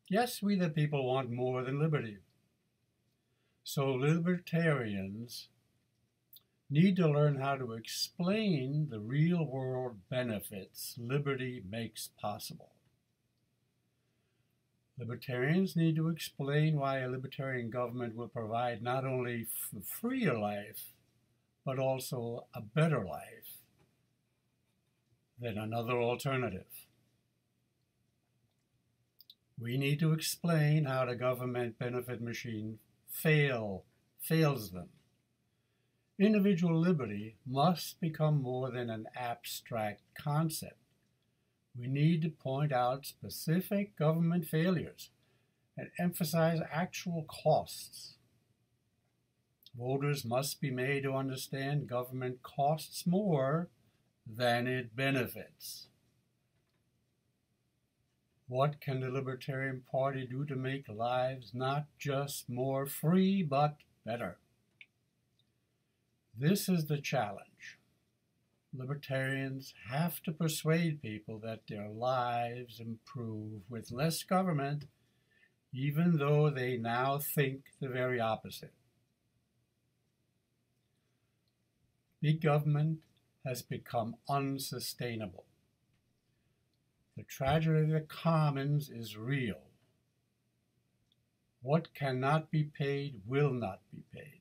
Yes, we the people want more than liberty. So libertarians need to learn how to explain the real-world benefits liberty makes possible. Libertarians need to explain why a libertarian government will provide not only a freer life, but also a better life than another alternative. We need to explain how the government benefit machine fails them. Individual liberty must become more than an abstract concept. We need to point out specific government failures and emphasize actual costs. Voters must be made to understand government costs more than it benefits. What can the Libertarian Party do to make lives not just more free, but better? This is the challenge. Libertarians have to persuade people that their lives improve with less government, even though they now think the very opposite. Big government has become unsustainable. The tragedy of the commons is real. What cannot be paid will not be paid.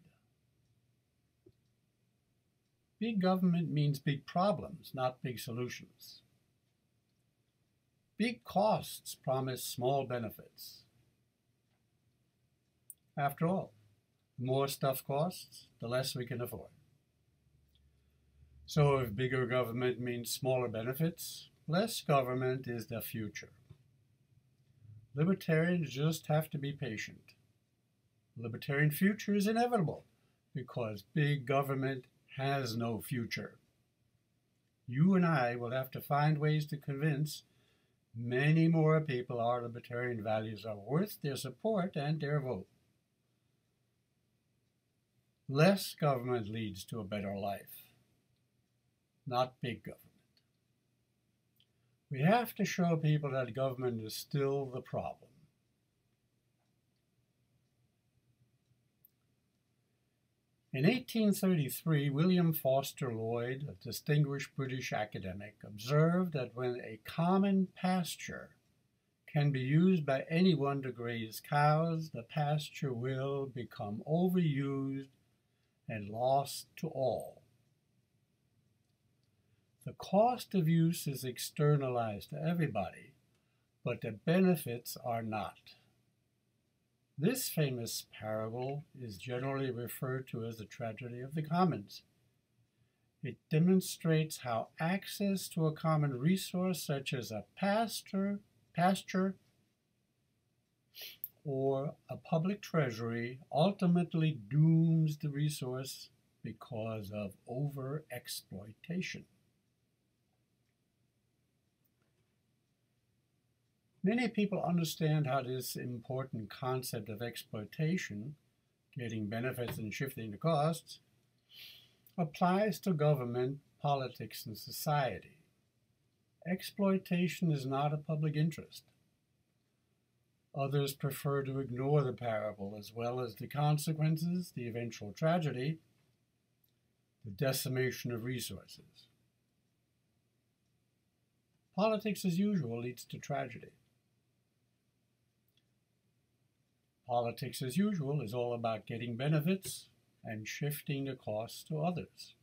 Big government means big problems, not big solutions. Big costs promise small benefits. After all, the more stuff costs, the less we can afford. So if bigger government means smaller benefits, less government is the future. Libertarians just have to be patient. The libertarian future is inevitable because big government has no future. You and I will have to find ways to convince many more people our libertarian values are worth their support and their vote. Less government leads to a better life, not big government. We have to show people that government is still the problem. In 1833, William Foster Lloyd, a distinguished British academic, observed that when a common pasture can be used by anyone to graze cows, the pasture will become overused and lost to all. The cost of use is externalized to everybody, but the benefits are not. This famous parable is generally referred to as the tragedy of the commons. It demonstrates how access to a common resource such as a pasture or a public treasury ultimately dooms the resource because of overexploitation. Many people understand how this important concept of exploitation, getting benefits and shifting the costs, applies to government, politics, and society. Exploitation is not a public interest. Others prefer to ignore the parable as well as the consequences, the eventual tragedy, the decimation of resources. Politics as usual leads to tragedy. Politics as usual is all about getting benefits and shifting the costs to others.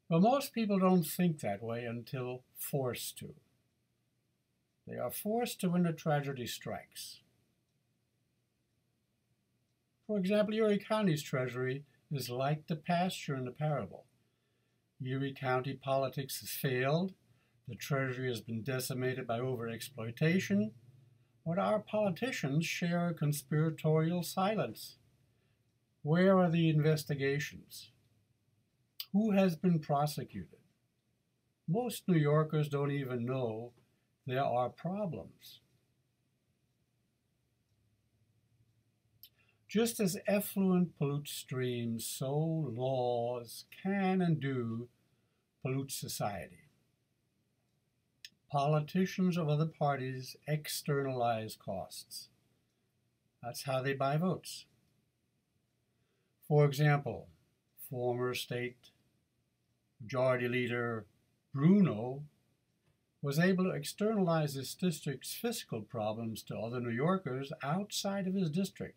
But most people don't think that way until forced to. They are forced to when a tragedy strikes. For example, Erie County's treasury is like the pasture in the parable. Erie County politics has failed. The treasury has been decimated by overexploitation. But our politicians share a conspiratorial silence. Where are the investigations? Who has been prosecuted? Most New Yorkers don't even know there are problems. Just as effluent pollutes streams, so laws can and do pollute society. Politicians of other parties externalize costs. That's how they buy votes. For example, former state majority leader Bruno was able to externalize his district's fiscal problems to other New Yorkers outside of his district.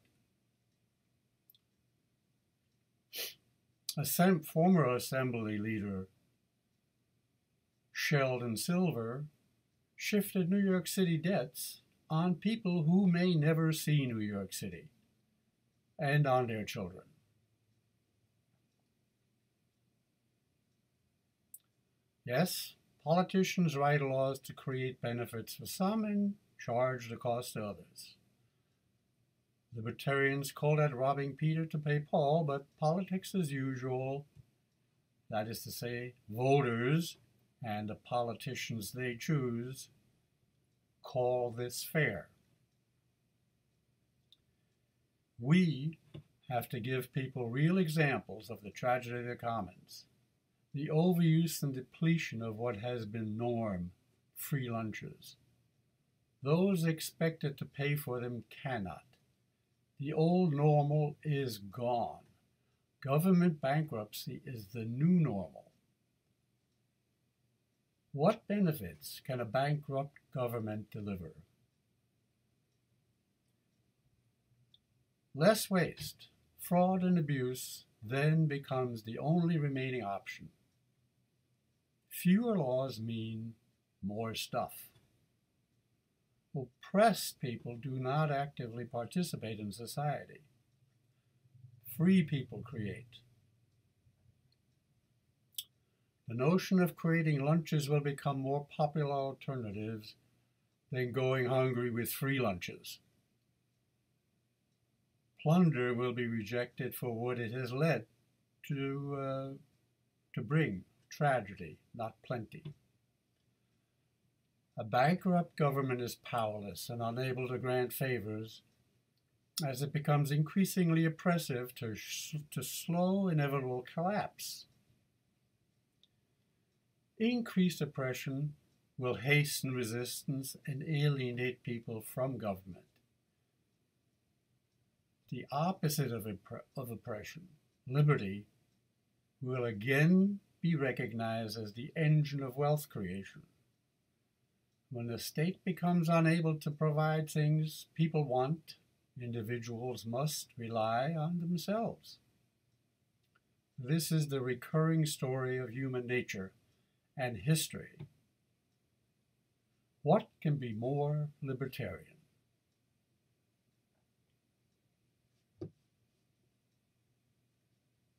Former Assembly leader Sheldon Silver shifted New York City debts on people who may never see New York City and on their children. Yes, politicians write laws to create benefits for some and charge the cost to others. Libertarians call that robbing Peter to pay Paul, but politics as usual, that is to say, voters and the politicians they choose, call this fair. We have to give people real examples of the tragedy of the commons, the overuse and depletion of what has been norm, free lunches. Those expected to pay for them cannot. The old normal is gone. Government bankruptcy is the new normal. What benefits can a bankrupt government deliver? Less waste, fraud, and abuse then becomes the only remaining option. Fewer laws mean more stuff. Oppressed people do not actively participate in society. Free people create. The notion of creating lunches will become more popular alternatives than going hungry with free lunches. Plunder will be rejected for what it has led to bring, tragedy, not plenty. A bankrupt government is powerless and unable to grant favors as it becomes increasingly oppressive to slow inevitable collapse. Increased oppression will hasten resistance and alienate people from government. The opposite of oppression, liberty, will again be recognized as the engine of wealth creation. When the state becomes unable to provide things people want, individuals must rely on themselves. This is the recurring story of human nature and history. What can be more libertarian?